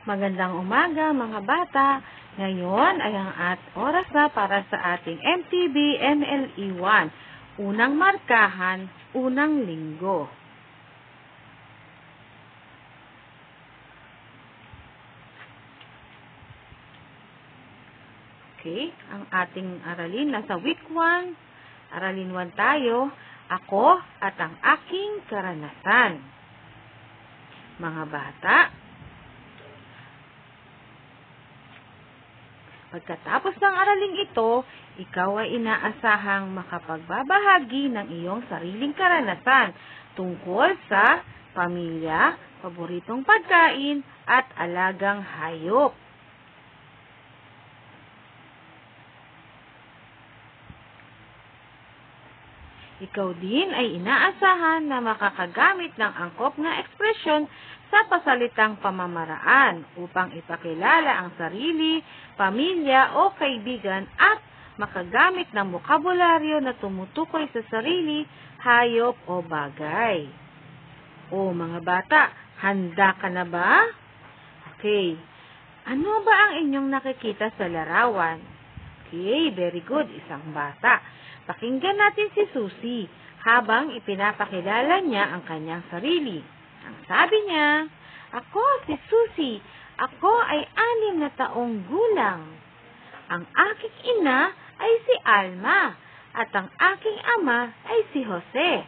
Magandang umaga mga bata. Ngayon ay ang oras na para sa ating MTB NLE 1. Unang markahan, unang linggo. Okay, ang ating aralin nasa week 1. Aralin 1 tayo. Ako at ang aking karanasan. Mga bata, pagkatapos ng araling ito, ikaw ay inaasahang makapagbabahagi ng iyong sariling karanasan tungkol sa pamilya, paboritong pagkain, at alagang hayop. Ikaw din ay inaasahan na makakagamit ng angkop na ekspresyon sa pasalitang pamamaraan upang ipakilala ang sarili, pamilya o kaibigan at makagamit ng bokabularyo na tumutukoy sa sarili, hayop o bagay. O mga bata, handa ka na ba? Okay. Ano ba ang inyong nakikita sa larawan? Okay, very good, isang bata. Pakinggan natin si Susie habang ipinapakilala niya ang kanyang sarili. Ang sabi niya, "Ako si Susie. Ako ay 6 na taong gulang. Ang aking ina ay si Alma at ang aking ama ay si Jose.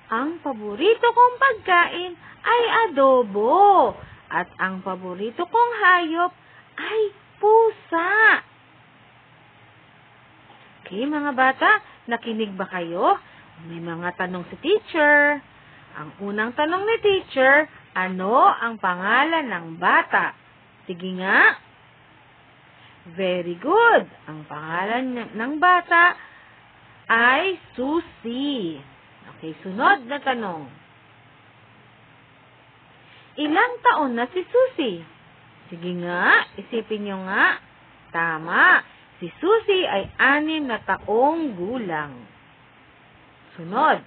Ang paborito kong pagkain ay adobo at ang paborito kong hayop ay pusa." Okay, mga bata, nakinig ba kayo? May mga tanong si teacher. Ang unang tanong ni teacher, ano ang pangalan ng bata? Sige nga. Very good. Ang pangalan ng bata ay Susie. Okay, sunod na tanong. Ilang taon na si Susie? Sige nga, isipin nyo nga. Tama. Si Susie ay 6 na taong gulang. Sunod.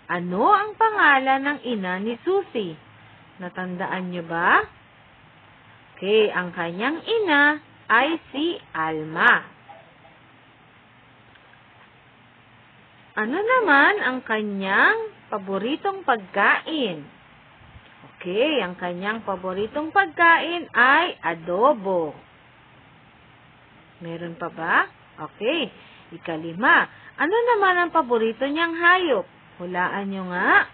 Ano ang pangalan ng ina ni Susie? Natandaan niyo ba? Okay, ang kanyang ina ay si Alma. Ano naman ang kanyang paboritong pagkain? Okay, ang kanyang paboritong pagkain ay adobo. Meron pa ba? Okay. Ikalima. Ano naman ang paborito niyang hayop? Hulaan niyo nga.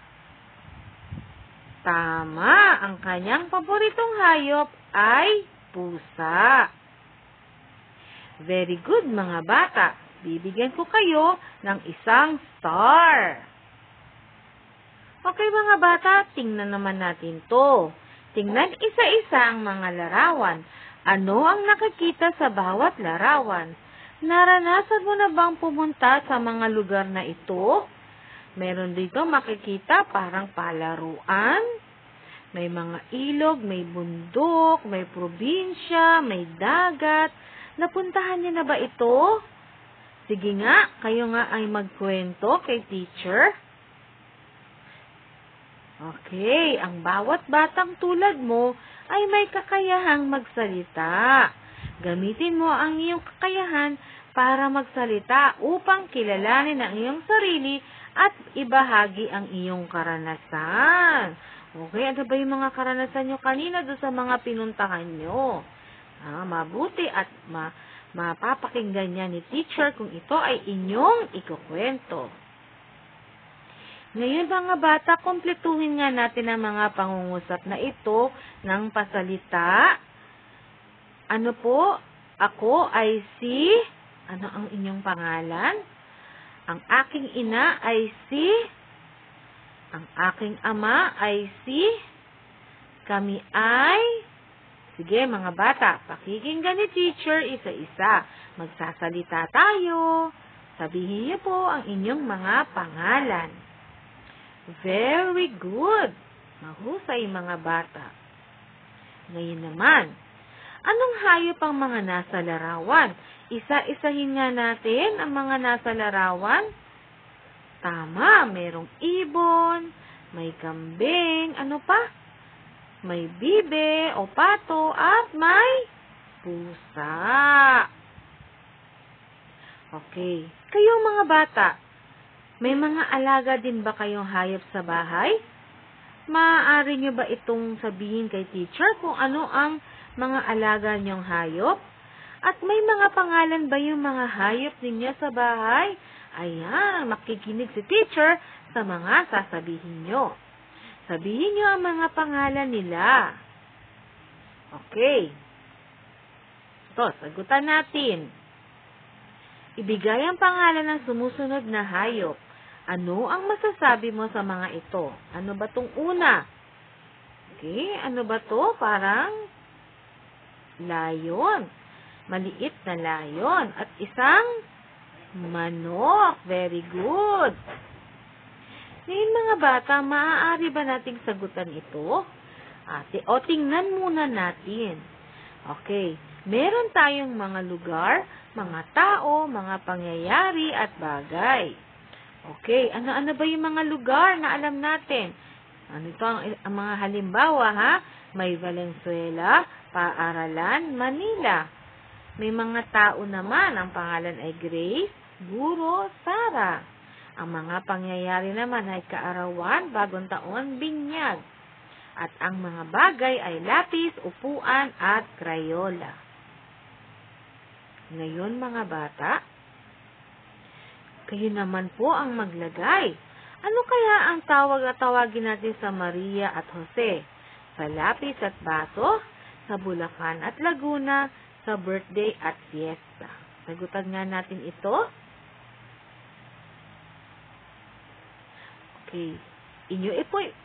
Tama. Ang kanyang paboritong hayop ay pusa. Very good, mga bata. Bibigyan ko kayo ng isang star. Okay, mga bata, tingnan naman natin to. Tingnan isa-isa ang mga larawan. Ano ang nakikita sa bawat larawan? Naranasan mo na bang pumunta sa mga lugar na ito? Meron dito makikita parang palaruan. May mga ilog, may bundok, may probinsya, may dagat. Napuntahan niyo na ba ito? Sige nga, kayo nga ay magkwento kay teacher. Okay, ang bawat batang tulad mo ay may kakayahang magsalita. Gamitin mo ang iyong kakayahan para magsalita upang kilalanin ang iyong sarili at ibahagi ang iyong karanasan. Okay, ano ba yung mga karanasan nyo kanina doon sa mga pinuntahan nyo? Mabuti at mapapakinggan niya ni teacher kung ito ay inyong ikukwento. Ngayon mga bata, kumpletuhin nga natin ang mga pangungusap na ito ng pasalita. Ano po? Ako ay si... Ano ang inyong pangalan? Ang aking ina ay si... Ang aking ama ay si... Kami ay... Sige mga bata, pakikinggan ni teacher isa-isa. Magsasalita tayo. Sabihin niyo po ang inyong mga pangalan. Very good. Mahusay mga bata. Ngayon naman, anong hayop ang mga nasa larawan? Isa-isahin nga natin ang mga nasa larawan. Tama, merong ibon, may kambing, ano pa? may bibe o pato, at may pusa. Okay. Kayong mga bata, may mga alaga din ba kayong hayop sa bahay? Maaari nyo ba itong sabihin kay teacher kung ano ang mga alaga nyong hayop? At may mga pangalan ba yung mga hayop ninyo sa bahay? Ayan, makikinig si teacher sa mga sasabihin nyo. Sabihin nyo ang mga pangalan nila. Okay. Ito, sagutan natin. Ibigay ang pangalan ng sumusunod na hayop. Ano ang masasabi mo sa mga ito? Ano ba itong una? Okay, ano ba to? Parang layon. Maliit na layon. At isang manok. Very good. Ngayon mga bata, maaari ba nating sagutan ito? O tingnan muna natin. Okay, meron tayong mga lugar, mga tao, mga pangyayari at bagay. Okay, ano-ano ba yung mga lugar na alam natin? Ano ito ang mga halimbawa, ha? May Valenzuela, Paaralan, Manila. May mga tao naman, ang pangalan ay Grace, Guro, Sara. Ang mga pangyayari naman ay kaarawan, bagong taon, binyag. At ang mga bagay ay lapis, upuan, at krayola. Ngayon mga bata, kayo naman po ang maglagay. Ano kaya ang tawagin natin sa Maria at Jose? Sa lapis at baso, sa Bulacan at Laguna, sa birthday at fiesta. Sagutan nga natin ito. Okay. Inyo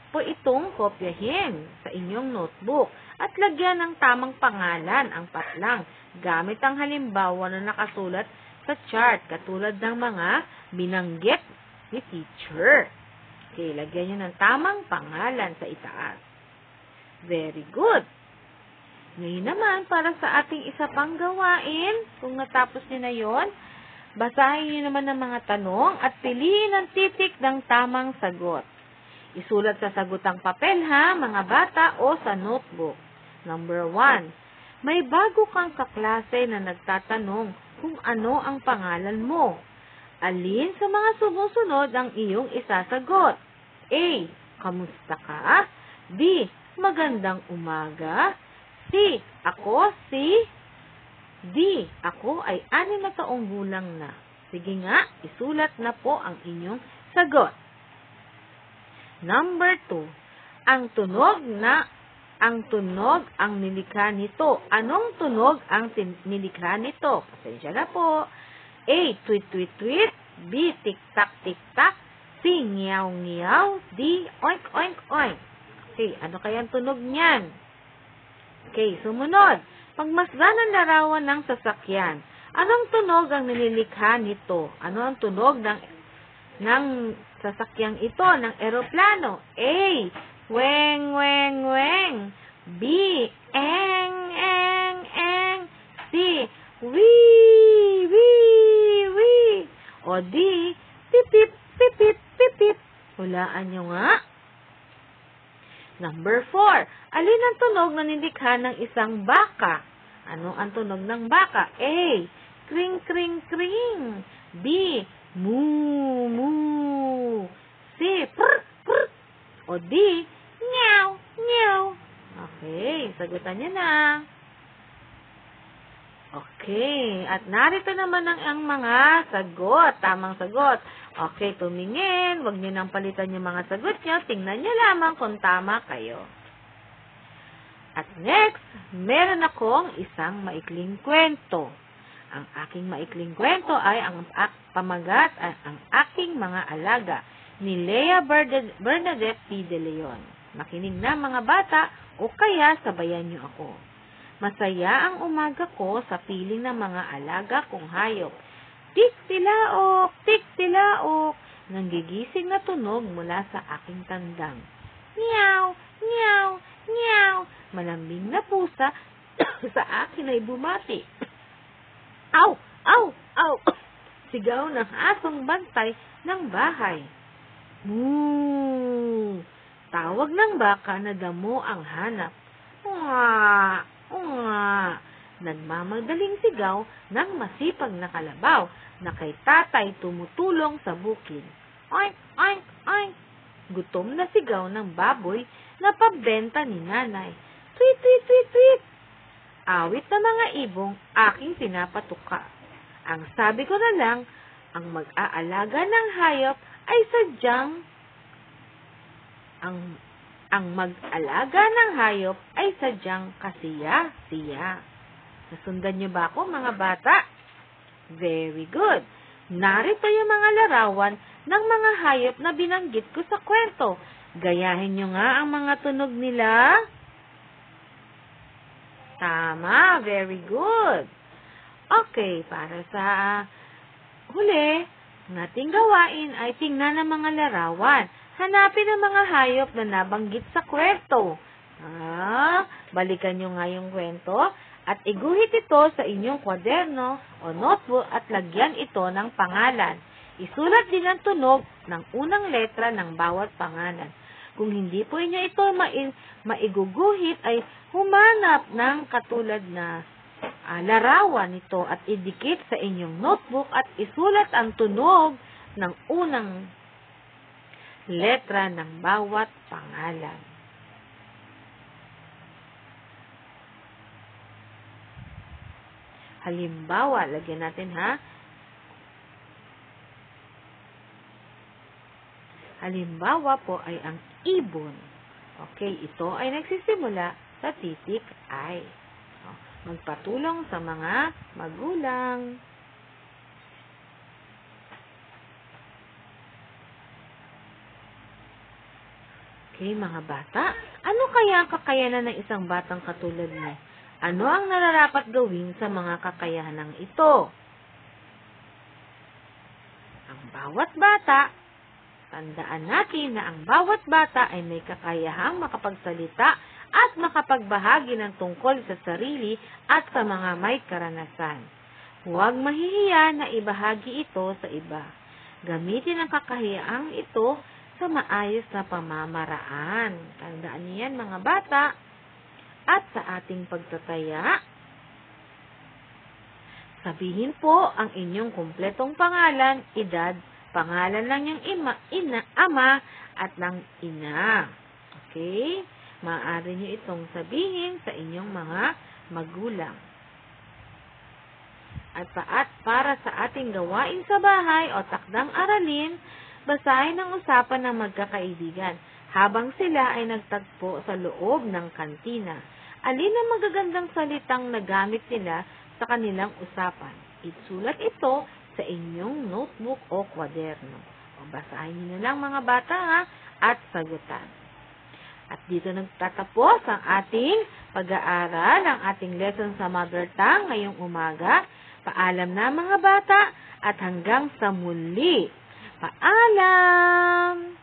po itong kopyahin sa inyong notebook at lagyan ng tamang pangalan ang patlang gamit ang halimbawa na nakasulat sa chart katulad ng mga binanggit ni teacher. Okay, lagyan nyo ng tamang pangalan sa itaas. Very good. Ngayon naman, para sa ating isa pang gawain, kung natapos nyo na yon, basahin nyo naman ang mga tanong at piliin ang titik ng tamang sagot. Isulat sa sagutang papel ha, mga bata, o sa notebook. Number 1. May bago kang kaklase na nagtatanong kung ano ang pangalan mo. Alin sa mga sumusunod ang iyong isasagot? A. Kamusta ka? B. Magandang umaga. C. Ako, si. D. Ako ay 6 na taong gulang na. Sige nga, isulat na po ang inyong sagot. Number 2. Ang tunog ang nilikha nito. Anong tunog ang nilikha nito? Pasensya na po. A. Tweet, tweet, tweet. B. Tik-tak, tik-tak. C. Ngiyaw, ngiyaw. D. Oink, oink, oink. Okay, ano kayang tunog niyan? Okay, sumunod. Pagmasdan ang larawan ng sasakyan. Anong tunog ang nililikha nito? Ano ang tunog ng sasakyang ito, ng eroplano? A. Weng, weng, weng. B. Eng, eng, eng. C. Wee, wee, wee. O D. Pipip, pipip, pipip. Hulaan nyo nga. Number 4. Alin ang tunog na nilikha ng isang baka? Ano ang tunog ng baka? A. Kring, kring, kring. B. Moo, moo. C. Prr, prr. O D. Nyaw, nyaw. Okay, sagutan niyo na. Okay, at narito naman ang mga sagot, tamang sagot. Okay, tumingin, huwag niyo nang palitan yung mga sagot niyo, tingnan niyo lamang kung tama kayo. At next, meron akong isang maikling kwento. Ang aking maikling kwento ay ang pamagat at ang aking mga alaga ni Lea Bernadette P. De Leon. Makinig na mga bata o kaya sabayan niyo ako. Masaya ang umaga ko sa piling ng mga alaga kong hayop. Tik-tilaok, tik-tilaok, nanggigising na tunog mula sa aking tandang. Meow, meow, meow, malambing na pusa sa akin ay bumati. Aw, aw, aw, sigaw ng asong bantay ng bahay. Moo, Tawag ng baka na damo ang hanap. Unga, unga. Nagmamadaling sigaw ng masipag na kalabaw na kay tatay tumutulong sa bukid. Oink, oink, oink. Gutom na sigaw ng baboy na pabenta ni nanay. Tweet, tweet, tweet, tweet. Awit na mga ibong aking pinapatuka. Ang sabi ko na lang, ang mag-aalaga ng hayop ay sadyang ang mag-alaga ng hayop ay sadyang kasiya-siya. Nasundan niyo ba ako, mga bata? Very good. Narito yung mga larawan ng mga hayop na binanggit ko sa kwento. Gayahin niyo nga ang mga tunog nila. Tama, very good. Okay, para sa huli, ang ating gawain ay tingnan ang mga larawan. Hanapin ang mga hayop na nabanggit sa kwento. Balikan nyo nga yung kwento at iguhit ito sa inyong kwaderno o notebook at lagyan ito ng pangalan. Isulat din ang tunog ng unang letra ng bawat pangalan. Kung hindi po inyo ito maiguguhit ay humanap ng katulad na larawan ito at idikit sa inyong notebook at isulat ang tunog ng unang letra ng bawat pangalan. Halimbawa, lagyan natin Halimbawa po ay ang ibon. Okay, ito ay nagsisimula sa titik I. Magpatulong sa mga magulang. Okay, mga bata, ano kaya ang kakayanan ng isang batang katulad mo? Ano ang nararapat gawin sa mga kakayanan ito? Ang bawat bata, tandaan natin na ang bawat bata ay may kakayahang makapagsalita at makapagbahagi ng tungkol sa sarili at sa mga may karanasan. Huwag mahihiya na ibahagi ito sa iba. Gamitin ang kakayaang ito sa maayos na pamamaraan. Tandaan niyan, mga bata. At sa ating pagtataya, sabihin po ang inyong kumpletong pangalan, edad, pangalan ng iyong ama at ng ina. Okay? Maaari niyo itong sabihin sa inyong mga magulang. At para sa ating gawain sa bahay o takdang aralin, basahin ang usapan ng magkakaibigan habang sila ay nagtagpo sa loob ng kantina. Alin ang magagandang salitang nagamit nila sa kanilang usapan? Isulat ito sa inyong notebook o kwaderno. O basahin niyo na lang, mga bata, at sagutan. At dito nagtatapos ang ating pag-aaral, ang ating lesson sa Mother Tongue ngayong umaga. Paalam na, mga bata, at hanggang sa muli. Paalam!